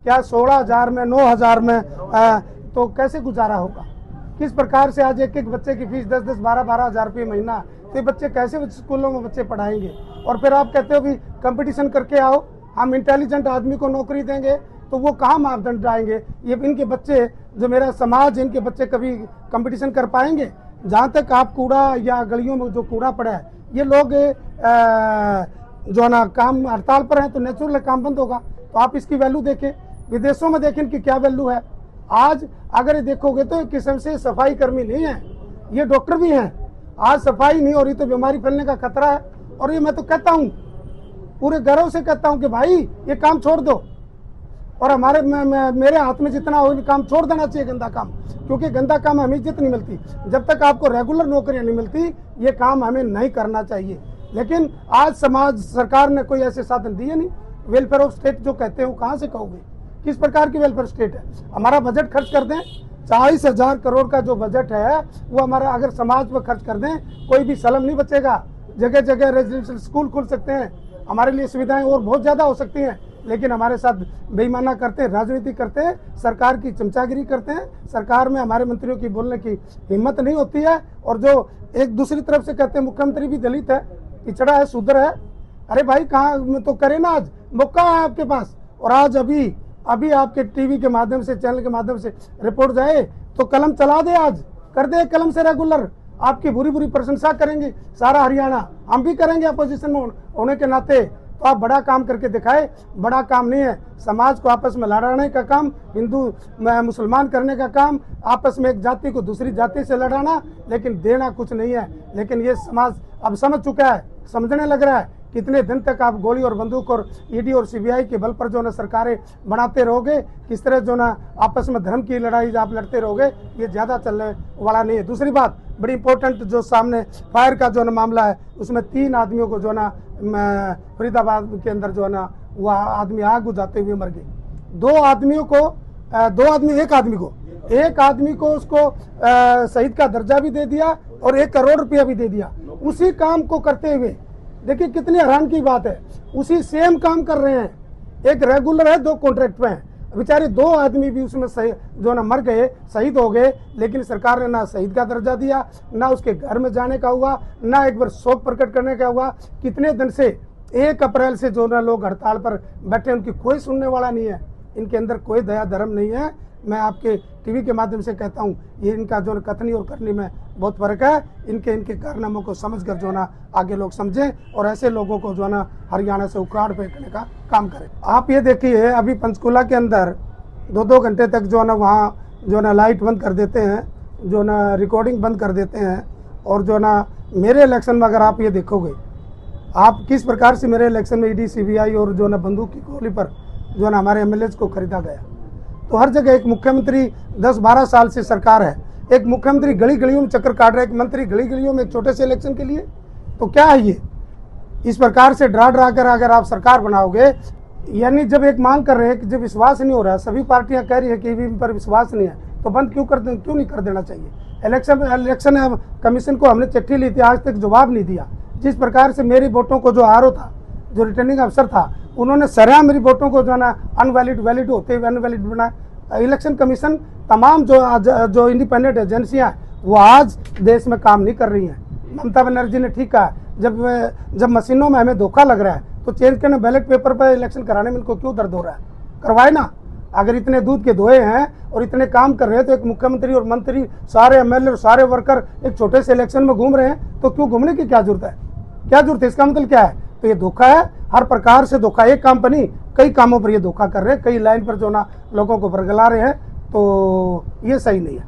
क्या 16,000 में 9,000 में तो कैसे गुजारा होगा? किस प्रकार से आज एक एक बच्चे की फीस 10-10 12-12 हज़ार रुपये महीना, तो ये बच्चे कैसे स्कूलों में बच्चे पढ़ाएंगे? और फिर आप कहते हो कि कंपटीशन करके आओ, हम इंटेलिजेंट आदमी को नौकरी देंगे, तो वो कहाँ मापदंड आएंगे? ये इनके बच्चे, जो मेरा समाज, इनके बच्चे कभी कंपटीशन कर पाएंगे? जहाँ तक आप कूड़ा या गलियों में जो कूड़ा पड़ा है, ये लोग जो है ना काम हड़ताल पर हैं, तो नेचुरल काम बंद होगा। तो आप इसकी वैल्यू देखें, विदेशों में देखें कि क्या वैल्यू है। आज अगर देखोगे तो एक किस्म से सफाई कर्मी नहीं है, ये डॉक्टर भी हैं। आज सफाई नहीं हो रही तो बीमारी फैलने का खतरा है। और ये मैं तो कहता हूँ, पूरे गर्व से कहता हूँ कि भाई ये काम छोड़ दो, और हमारे मेरे हाथ में जितना हो काम छोड़ देना चाहिए गंदा काम, क्योंकि गंदा काम हमें इज्जत नहीं मिलती। जब तक आपको रेगुलर नौकरियां नहीं मिलती, ये काम हमें नहीं करना चाहिए। लेकिन आज समाज, सरकार ने कोई ऐसे साधन दिए नहीं। वेलफेयर ऑफ स्टेट जो कहते हो, कहाँ से कहोगे? किस प्रकार की वेलफेयर स्टेट है? हमारा बजट खर्च कर दें, 40,000 करोड़ का जो बजट है वो हमारा अगर समाज पर खर्च कर दें, कोई भी सलम नहीं बचेगा। जगह जगह रेजिडेंशियल स्कूल खुल सकते हैं, हमारे लिए सुविधाएं और बहुत ज़्यादा हो सकती हैं। लेकिन हमारे साथ बेईमाना करते हैं, राजनीति करते हैं, सरकार की चमचागिरी करते हैं। सरकार में हमारे मंत्रियों की बोलने की हिम्मत नहीं होती है। और जो एक दूसरी तरफ से कहते हैं मुख्यमंत्री भी दलित है, पिछड़ा है, शूद्र है। अरे भाई कहाँ तो करे ना, आज मौका है आपके पास। और आज अभी आपके टीवी के माध्यम से, चैनल के माध्यम से रिपोर्ट जाए तो कलम चला दे, आज कर दे कलम से रेगुलर। आपकी बुरी बुरी प्रशंसा करेंगे सारा हरियाणा, हम भी करेंगे अपोजिशन में होने के नाते। तो आप बड़ा काम करके दिखाए। बड़ा काम नहीं है समाज को आपस में लड़ाने का काम, हिंदू मुसलमान करने का काम, आपस में एक जाति को दूसरी जाति से लड़ाना, लेकिन देना कुछ नहीं है। लेकिन ये समाज अब समझ चुका है, समझने लग रहा है। कितने दिन तक आप गोली और बंदूक और ईडी और सीबीआई के बल पर जो ना सरकारें बनाते रहोगे? किस तरह जो ना आपस में धर्म की लड़ाई आप लड़ते रहोगे? ये ज़्यादा चलने वाला नहीं है। दूसरी बात बड़ी इंपॉर्टेंट, जो सामने फायर का जो ना मामला है, उसमें 3 आदमियों को जो ना फरीदाबाद के अंदर जो ना वह आदमी आग बुझाते हुए मर गए। 2 आदमियों को, एक आदमी को उसको शहीद का दर्जा भी दे दिया और 1 करोड़ रुपया भी दे दिया। उसी काम को करते हुए देखिए कितनी हैरान की बात है, उसी सेम काम कर रहे हैं। एक रेगुलर है, 2 कॉन्ट्रैक्ट पे हैं। बेचारे 2 आदमी भी उसमें जो ना मर गए, शहीद हो गए। लेकिन सरकार ने ना शहीद का दर्जा दिया, ना उसके घर में जाने का हुआ, ना एक बार शोक प्रकट करने का हुआ। कितने दिन से 1 अप्रैल से जो ना लोग हड़ताल पर बैठे, उनकी कोई सुनने वाला नहीं है। इनके अंदर कोई दया धर्म नहीं है। मैं आपके टीवी के माध्यम से कहता हूँ, ये इनका जो कथनी और करनी में बहुत फर्क है। इनके कारनामों को समझकर जो ना आगे लोग समझें और ऐसे लोगों को जो ना हरियाणा से उखाड़ फेंकने का काम करें। आप ये देखिए, अभी पंचकूला के अंदर 2-2 घंटे तक जो ना वहाँ जो ना लाइट बंद कर देते हैं, जो ना रिकॉर्डिंग बंद कर देते हैं। और जो ना मेरे इलेक्शन में अगर आप ये देखोगे, आप किस प्रकार से मेरे इलेक्शन में ईडी सीबीआई और जो ना बंदूक की गोली पर जो ना हमारे एमएलएज को खरीदा गया। तो हर जगह एक मुख्यमंत्री 10-12 साल से सरकार है, एक मुख्यमंत्री गली गलियों में चक्कर काट रहा है, एक मंत्री गली गलियों में एक छोटे से इलेक्शन के लिए। तो क्या है ये? इस प्रकार से डरा कर अगर आप सरकार बनाओगे, यानी जब एक मांग कर रहे हैं कि जब विश्वास नहीं हो रहा, सभी पार्टियां कह रही है कि ईवीएम पर विश्वास नहीं है, तो बंद क्यों नहीं कर देना चाहिए? इलेक्शन कमीशन को हमने चिट्ठी ली थी, आज तक जवाब नहीं दिया। जिस प्रकार से मेरी वोटों को जो आरओ था, जो रिटर्निंग अफसर था, उन्होंने सरेआम मेरी वोटों को जो है ना वैलिड होते हुए अनवैलिड बनाया। इलेक्शन कमीशन तमाम जो इंडिपेंडेंट एजेंसियां वो आज देश में काम नहीं कर रही हैं। ममता बनर्जी ने ठीक कहा, जब मशीनों में हमें धोखा लग रहा है तो चेंज करने बैलेट पेपर पर इलेक्शन कराने में इनको क्यों दर्द हो रहा है? करवाए ना। अगर इतने दूध के धोए हैं और इतने काम कर रहे हैं, तो एक मुख्यमंत्री और मंत्री, सारे एमएलए और सारे वर्कर एक छोटे से इलेक्शन में घूम रहे हैं, तो क्यों घूमने की क्या जरूरत है? क्या जरूरत है? इसका मतलब क्या है? तो ये धोखा है, हर प्रकार से धोखा। एक काम पर नहीं, कई कामों पर ये धोखा कर रहे हैं, कई लाइन पर जो ना लोगों को बरगला रहे हैं। तो ये सही नहीं है।